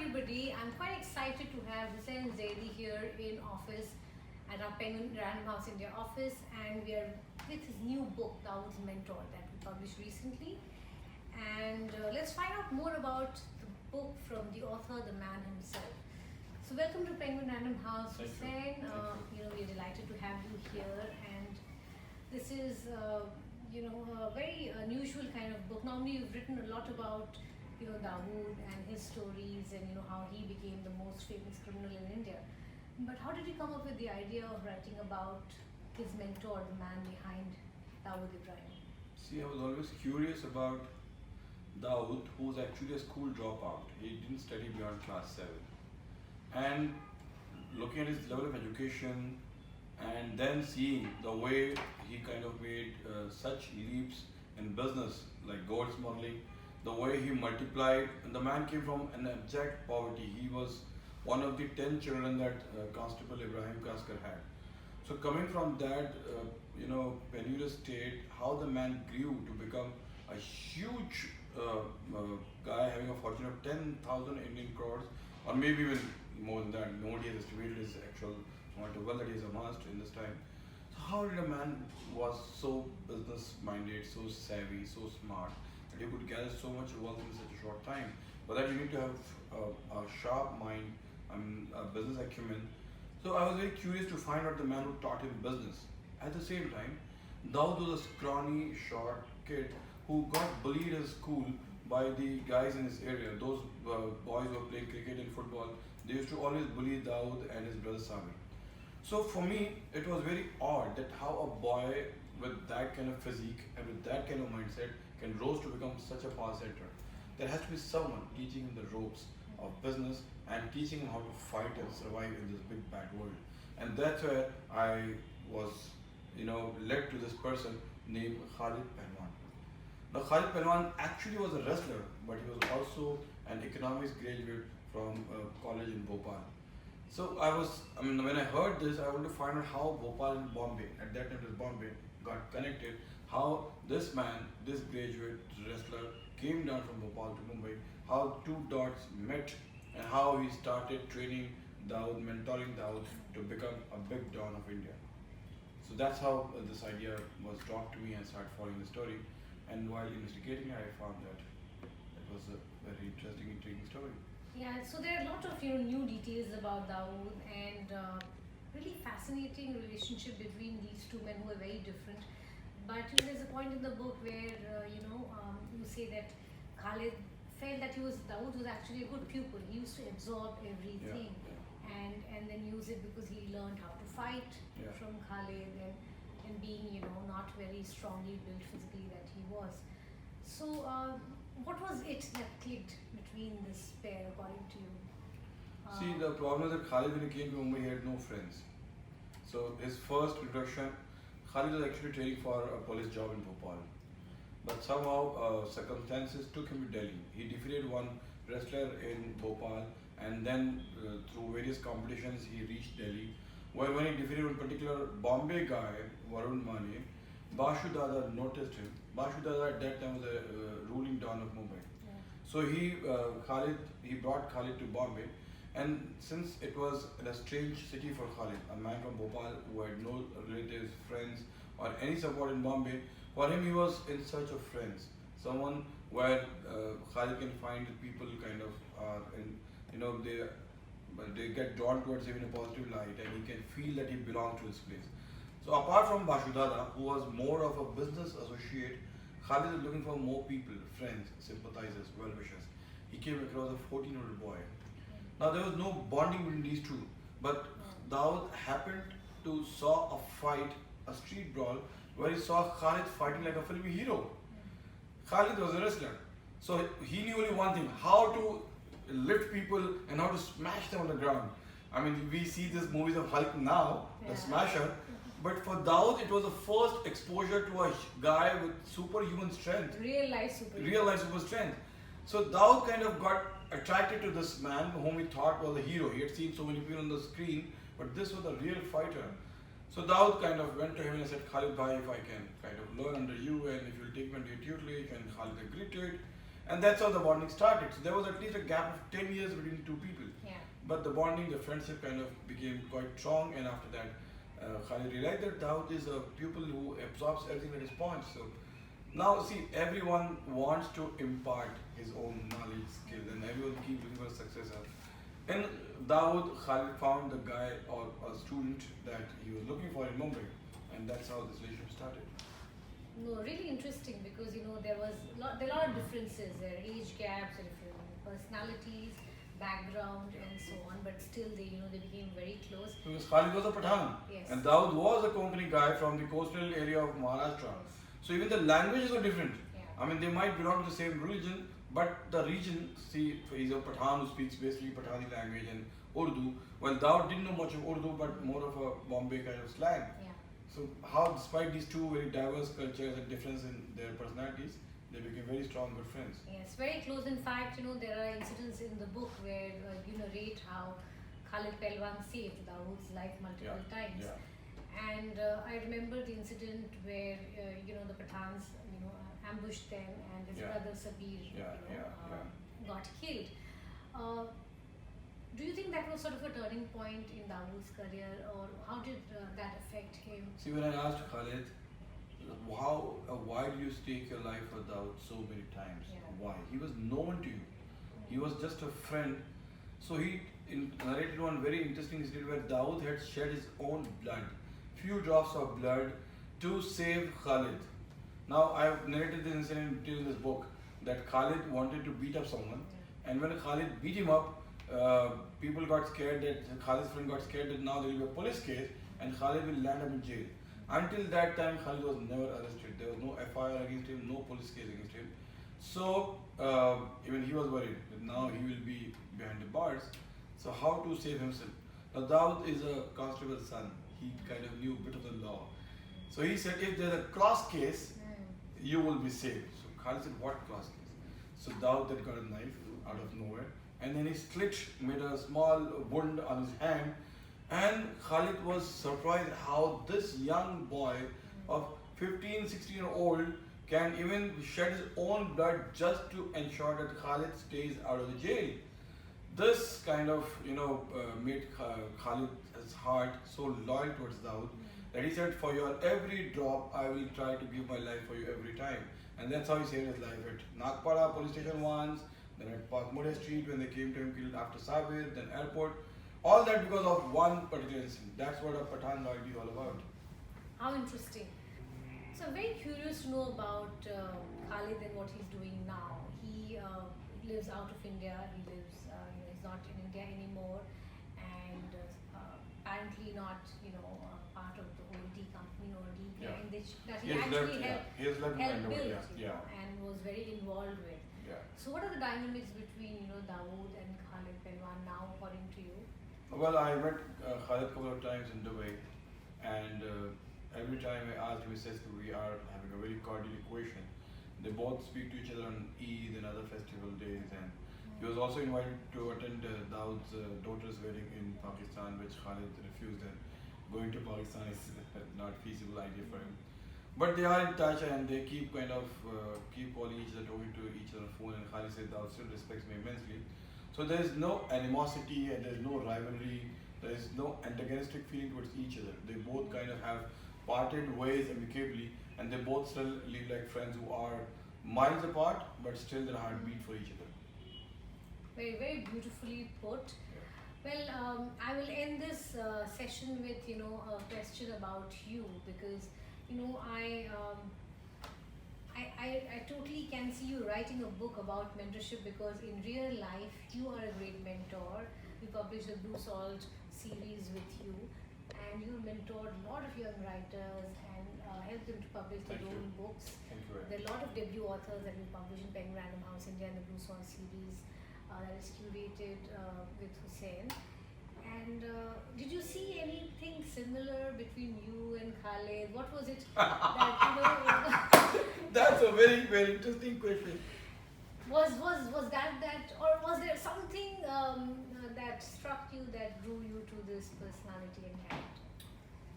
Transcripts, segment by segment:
everybody. I'm quite excited to have Hussain Zaidi here in office at our Penguin Random House India office, and we are with his new book, Dawood's Mentor, that we published recently. And let's find out more about the book from the author, the man himself. So welcome to Penguin Random House, Hussain. We're delighted to have you here, and this is a very unusual kind of book. Normally you've written a lot about Dawood and his stories and how he became the most famous criminal in India. But how did you come up with the idea of writing about his mentor, the man behind Dawood Ibrahim? See, I was always curious about Dawood, who was actually a school dropout. He didn't study beyond class 7. And looking at his level of education and then seeing the way he kind of made such leaps in business like gold smuggling, the way he multiplied, and the man came from an abject poverty. He was one of the 10 children that Constable Ibrahim Kaskar had. So coming from that, penniless state, how the man grew to become a huge guy having a fortune of 10,000 Indian crores, or maybe even more than that. Nobody has estimated his actual amount of wealth that he has amassed in this time. So how did a man was so business minded, so savvy, so smart, that he could gather so much wealth in such a short time? But that you need to have a sharp mind, a business acumen. So I was very curious to find out the man who taught him business. At the same time, Dawood was a scrawny, short kid who got bullied at school by the guys in his area. Those boys who were playing cricket and football, they used to always bully Dawood and his brother Sami. So for me, it was very odd that how a boy with that kind of physique and with that kind of mindset can rose to become such a power center. There has to be someone teaching him the ropes of business and teaching him how to fight and survive in this big bad world. And that's where I was, led to this person named Khalid Khan. Now Khalid Khan actually was a wrestler, but he was also an economics graduate from college in Bhopal. So when I heard this, I wanted to find out how Bhopal and Bombay, at that time it was Bombay, got connected, how this man, this graduate wrestler came down from Bhopal to Mumbai, how two dots met, and how he started training Dawood, mentoring Dawood to become a big don of India. So that's how this idea was dropped to me and started following the story. And while investigating, I found that it was a very interesting, intriguing story. Yeah, so there are a lot of new details about Dawood and really fascinating relationship between these two men who are very different. But there's a point in the book where you say that Khalid felt that Dawood was actually a good pupil. He used to absorb everything and then use it because he learned how to fight from Khalid and being not very strongly built physically that he was. So what was it that clicked between this pair according to you? See, the problem is that Khalid, when he came to Mumbai, he had no friends. So his first introduction, Khalid was actually training for a police job in Bhopal. But somehow circumstances took him to Delhi. He defeated one wrestler in Bhopal, and then through various competitions he reached Delhi. Where when he defeated one particular Bombay guy, Varun Mane, Bashu Dada noticed him. Bashu Dada at that time was a ruling don of Mumbai. Yeah. So he brought Khalid to Bombay, and since it was in a strange city for Khalid, a man from Bhopal who had no relatives, friends, or any support in Bombay, for him he was in search of friends, someone where Khalid can find people kind of are they get drawn towards him in a positive light, and he can feel that he belongs to his place. So apart from Bashu Dada, who was more of a business associate, Khalid is looking for more people, friends, sympathizers, well-wishers. He came across a 14-year-old boy. Now there was no bonding between these two, but Dawood happened to saw a fight, a street brawl, where he saw Khalid fighting like a filmy hero. Khalid was a wrestler, so he knew only one thing: how to lift people and how to smash them on the ground. I mean, we see these movies of Hulk now, the Smasher, but for Dawood it was the first exposure to a guy with superhuman strength. Real life super strength. So Dawood kind of got attracted to this man whom he thought was a hero. He had seen so many people on the screen, but this was a real fighter. So Dawood kind of went to him and said, Khalid bhai, if I can kind of learn under you and if you'll take me under your tutelage, and Khalid agreed to it. And that's how the bonding started. So there was at least a gap of 10 years between two people. Yeah. But the bonding, the friendship kind of became quite strong, and after that, Khalid realized that Dawood is a pupil who absorbs everything like a sponge. So now, see, everyone wants to impart his own knowledge, skill, and everyone keeps looking for a successor. In Dawood, Khalid found the guy or a student that he was looking for in Mumbai, and that's how this relationship started. No, really interesting because there are a lot of differences. There are age gaps, there are different personalities, background, and so on. But still, they became very close. Because Khalid was a Pathan, Yes. and Dawood was a Konkani guy from the coastal area of Maharashtra. Yes. So even the languages were different. Yeah. I mean, they might belong to the same religion, but the region, see, he's a Pathan who speaks basically Pathani language and Urdu. Well, Dawood didn't know much of Urdu, but more of a Bombay kind of slang. Yeah. So how, despite these two very diverse cultures and difference in their personalities, they became very strong good friends. Yes, very close. In fact, there are incidents in the book where you narrate how Khalid Pelwan saved Dawood's life multiple times. Yeah. And I remember the incident where the Pathans ambushed them and his Yeah. brother Sabir got killed. Do you think that was sort of a turning point in Dawood's career, or how did that affect him? See, when I asked Khalid, why do you stake your life for Dawood so many times? Yeah. Why? He was known to you. He was just a friend. So he narrated one very interesting incident where Dawood had shed his own blood, few drops of blood, to save Khalid. Now I have narrated this incident in this book that Khalid wanted to beat up someone, and when Khalid beat him up, people got scared that Khalid's friend got scared that now there will be a police case and Khalid will land up in jail. Until that time, Khalid was never arrested. There was no FIR against him, no police case against him. So even he was worried that now he will be behind the bars. So how to save himself? Now Dawood is a constable's son. He kind of knew a bit of the law. So he said, if there's a class case, you will be saved. So Khalid said, what class case? So Dawood then got a knife out of nowhere, and then he made a small wound on his hand, and Khalid was surprised how this young boy of 15, 16-year-old can even shed his own blood just to ensure that Khalid stays out of the jail. This kind of made Khalid's heart so loyal towards Dawood that he said, for your every drop, I will try to give my life for you every time. And that's how he saved his life at Nagpara police station once, then at Pakmode Street when they came to him killed after Sabir, then airport. All that because of one particular incident. That's what a Pathan loyalty is all about. How interesting. So I'm very curious to know about Khalid and what he's doing now. He lives out of India. He lives, he's not in India anymore, and apparently not, part of the whole D company or D gang that he actually helped build, and was very involved with. Yeah. So what are the dynamics between Dawood and Khalid Pelwan now, according to you? Well, I met Khalid a couple of times in Dubai, and every time I asked him, he says that we are having a very cordial equation. They both speak to each other on Eid and other festival days, and he was also invited to attend Dawood's daughter's wedding in Pakistan, which Khalid refused, and going to Pakistan is not a feasible idea for him. But they are in touch, and they keep keep calling each other, talking to each other on the phone, and Khalid said Dawood still respects me immensely. So there is no animosity and there is no rivalry, there is no antagonistic feeling towards each other. They both kind of have parted ways amicably, and they both still live like friends who are miles apart, but still their heart beat for each other. Very, very beautifully put. Well, I will end this session with a question about you, because I totally can see you writing a book about mentorship, because in real life you are a great mentor. We published a Blue Salt series with you, and you mentored a lot of young writers and helped them to publish their own books. Thank you. There are a lot of debut authors that we publish in Penguin Random House India and the Blue Salt series that is curated with Hussain. And did you see anything similar between you and Khalid? What was it that That's a very, very interesting question. was that, or was there something that struck you, that drew you to this personality and character?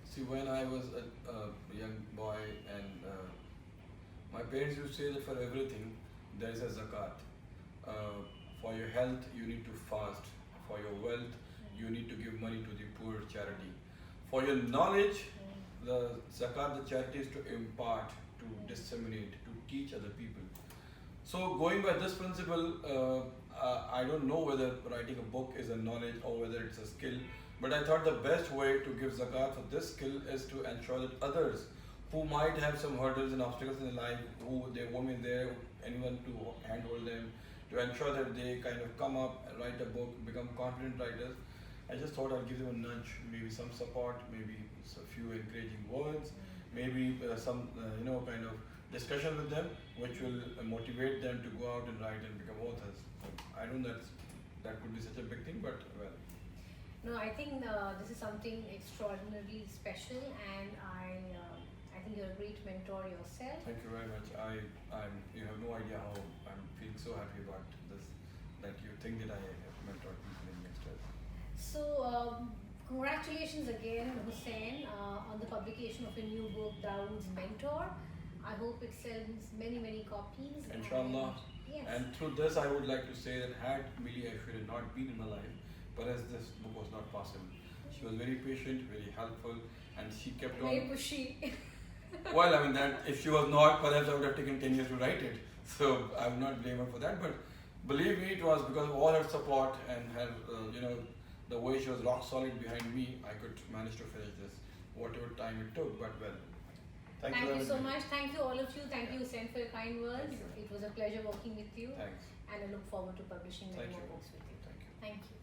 See, when I was a young boy, and my parents used to say that for everything, there is a zakat. For your health, you need to fast. For your wealth, you need to give money to the poor charity. For your knowledge, the zakat, the charity is to impart, to disseminate, to teach other people. So going by this principle, I don't know whether writing a book is a knowledge or whether it's a skill, but I thought the best way to give zakat for this skill is to ensure that others who might have some hurdles and obstacles in their life, who they won't be there, anyone to handhold them, to ensure that they kind of come up, write a book, become confident writers. I just thought I'd give them a nudge, maybe some support, maybe a few encouraging words, maybe some kind of discussion with them, which will motivate them to go out and write and become authors. So I don't know that could be such a big thing, but well. No, I think this is something extraordinarily special, and I think you're a great mentor yourself. Thank you very much. You have no idea how I'm feeling so happy about this, that you think that I have mentored people in youngsters. So, congratulations again, Hussain, on the publication of a new book, Dawood's Mentor. I hope it sells many, many copies. Inshallah. Yes. And through this, I would like to say that had Milee Ashwarya not been in my life, perhaps this book was not possible. She was very patient, very helpful, and she kept on. Very pushy. Well, I mean, that if she was not, perhaps I would have taken 10 years to write it. So I would not blame her for that. But believe me, it was because of all her support and her, the way she was rock solid behind me, I could manage to finish this, whatever time it took. But well, thank you so much. Thank you all of you. Thank you, Hussain, for your kind words. It was a pleasure working with you. Thanks. And I look forward to publishing many Thank more you. books with you. Thank you. Thank you.